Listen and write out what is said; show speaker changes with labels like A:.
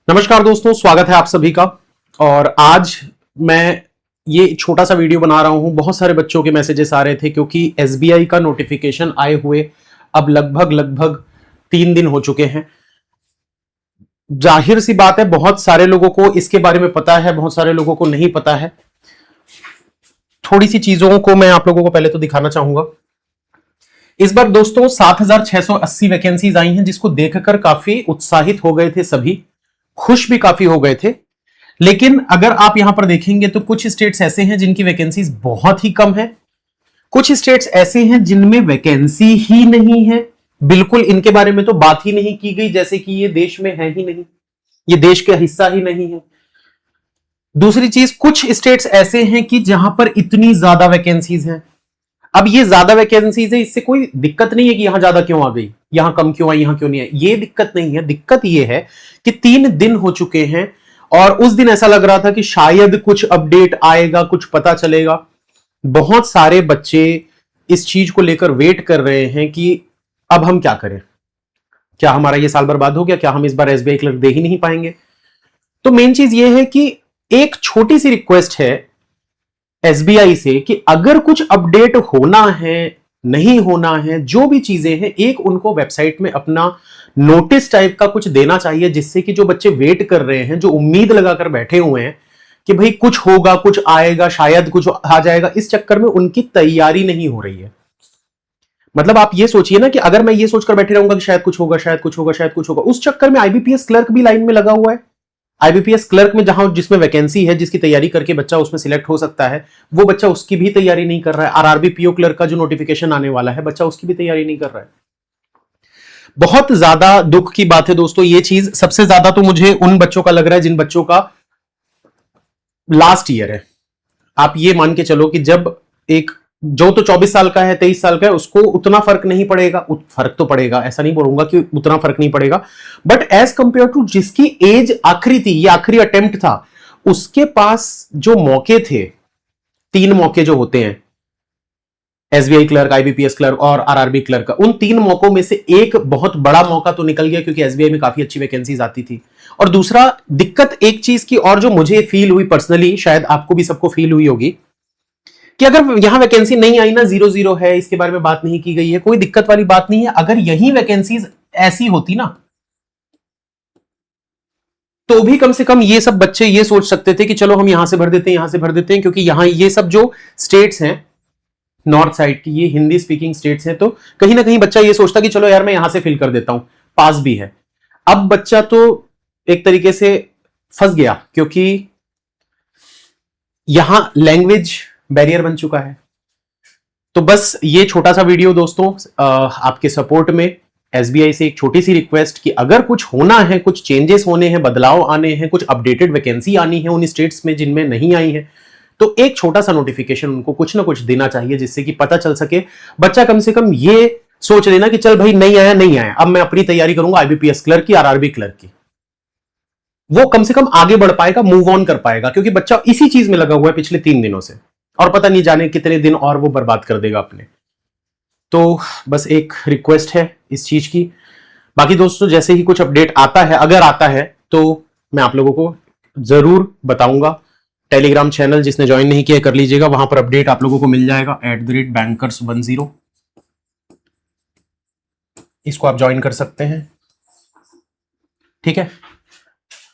A: नमस्कार दोस्तों, स्वागत है आप सभी का। और आज मैं ये छोटा सा वीडियो बना रहा हूं। बहुत सारे बच्चों के मैसेजेस आ रहे थे क्योंकि एसबीआई का नोटिफिकेशन आए हुए अब लगभग 3 दिन हो चुके हैं। जाहिर सी बात है, बहुत सारे लोगों को इसके बारे में पता है, बहुत सारे लोगों को नहीं पता है। थोड़ी सी चीजों को मैं आप लोगों को पहले तो दिखाना चाहूंगा। इस बार दोस्तों 7680 वैकेंसीज आई हैं, जिसको देखकर काफी उत्साहित हो गए थे सभी, खुश भी काफी हो गए थे। लेकिन अगर आप यहां पर देखेंगे तो कुछ स्टेट्स ऐसे हैं जिनकी वैकेंसीज बहुत ही कम है, कुछ स्टेट्स ऐसे हैं जिनमें वैकेंसी ही नहीं है। बिल्कुल इनके बारे में तो बात ही नहीं की गई, जैसे कि ये देश में है ही नहीं, ये देश का हिस्सा ही नहीं है। दूसरी चीज, कुछ स्टेट्स ऐसे हैं कि जहां पर इतनी ज्यादा वैकेंसीज हैं। अब ये ज्यादा वैकेंसीज है, इससे कोई दिक्कत नहीं है कि यहां ज्यादा क्यों आ गई, यहां कम क्यों आई, यहां क्यों नहीं आई, ये दिक्कत नहीं है। दिक्कत ये है कि 3 दिन हो चुके हैं और उस दिन ऐसा लग रहा था कि शायद कुछ अपडेट आएगा, कुछ पता चलेगा। बहुत सारे बच्चे इस चीज को लेकर वेट कर रहे हैं कि अब हम क्या करें, क्या हमारा ये साल बर्बाद हो गया, क्या हम इस बार एसबीआई क्लर्क दे ही नहीं पाएंगे। तो मेन चीज ये है कि एक छोटी सी रिक्वेस्ट है एसबीआई से कि अगर कुछ अपडेट होना है, नहीं होना है, जो भी चीजें हैं, एक उनको वेबसाइट में अपना नोटिस टाइप का कुछ देना चाहिए, जिससे कि जो बच्चे वेट कर रहे हैं, जो उम्मीद लगाकर बैठे हुए हैं कि भाई कुछ होगा, कुछ आएगा, शायद कुछ आ जाएगा, इस चक्कर में उनकी तैयारी नहीं हो रही है। मतलब आप ये सोचिए ना कि अगर मैं ये सोचकर बैठे रहूंगा कि शायद कुछ होगा, शायद कुछ होगा, शायद कुछ होगा, उस चक्कर में आईबीपीएस क्लर्क भी लाइन में लगा हुआ है। आईबीपीएस क्लर्क में जहां जिसमें वैकेंसी है, जिसकी तैयारी करके बच्चा उसमें सिलेक्ट हो सकता है, वो बच्चा उसकी भी तैयारी नहीं कर रहा है। आरआरबी पीओ क्लर्क का जो नोटिफिकेशन आने वाला है, बच्चा उसकी भी तैयारी नहीं कर रहा है। बहुत ज्यादा दुख की बात है दोस्तों। ये चीज सबसे ज्यादा तो मुझे उन बच्चों का लग रहा है जिन बच्चों का लास्ट ईयर है। आप ये मान के चलो कि जब एक जो तो 24 साल का है, 23 साल का है, उसको उतना फर्क नहीं पड़ेगा। फर्क तो पड़ेगा, ऐसा नहीं बोलूंगा कि उतना फर्क नहीं पड़ेगा, बट एज कंपेयर टू जिसकी एज आखिरी थी, ये आखिरी अटेम्प्ट था, उसके पास जो मौके थे, 3 मौके जो होते हैं, एसबीआई क्लर्क, आईबीपीएस क्लर्क और आरआरबी क्लर्क का, उन 3 मौकों में से एक बहुत बड़ा मौका तो निकल गया क्योंकि एसबीआई में काफी अच्छी वैकेंसीज आती थी। और दूसरा दिक्कत एक चीज की और जो मुझे फील हुई पर्सनली, शायद आपको भी सबको फील हुई होगी, कि अगर यहां वैकेंसी नहीं आई ना, 0-0 है, इसके बारे में बात नहीं की गई है, कोई दिक्कत वाली बात नहीं है। अगर यही वैकेंसीज ऐसी होती ना, तो भी कम से कम ये सब बच्चे ये सोच सकते थे कि चलो हम यहां से भर देते हैं, यहां से भर देते हैं, क्योंकि यहां ये सब जो स्टेट्स हैं नॉर्थ साइड की, ये हिंदी स्पीकिंग स्टेट्स हैं, तो कहीं ना कहीं बच्चा ये सोचता कि चलो यार मैं यहां से फिल कर देता हूं, पास भी है। अब बच्चा तो एक तरीके से फंस गया क्योंकि यहां लैंग्वेज बैरियर बन चुका है। तो बस ये छोटा सा वीडियो दोस्तों, आपके सपोर्ट में एसबीआई से एक छोटी सी रिक्वेस्ट कि अगर कुछ होना है, कुछ चेंजेस होने हैं, बदलाव आने हैं, कुछ अपडेटेड वैकेंसी आनी है उन स्टेट्स में जिनमें नहीं आई है, तो एक छोटा सा नोटिफिकेशन उनको कुछ ना कुछ देना चाहिए, जिससे कि पता चल सके। बच्चा कम से कम ये सोच लेना कि चल भाई नहीं आया, नहीं आया, अब मैं अपनी तैयारी करूंगा आईबीपीएस क्लर्क की, आरआरबी क्लर्क की। वो कम से कम आगे बढ़ पाएगा, मूव ऑन कर पाएगा, क्योंकि बच्चा इसी चीज में लगा हुआ है पिछले 3 दिनों से, और पता नहीं जाने कितने दिन और वो बर्बाद कर देगा अपने। तो बस एक रिक्वेस्ट है इस चीज की। बाकी दोस्तों जैसे ही कुछ अपडेट आता है, अगर आता है, तो मैं आप लोगों को जरूर बताऊंगा। टेलीग्राम चैनल जिसने ज्वाइन नहीं किया कर लीजिएगा, वहां पर अपडेट आप लोगों को मिल जाएगा @bankers10। इसको आप ज्वाइन कर सकते हैं, ठीक है।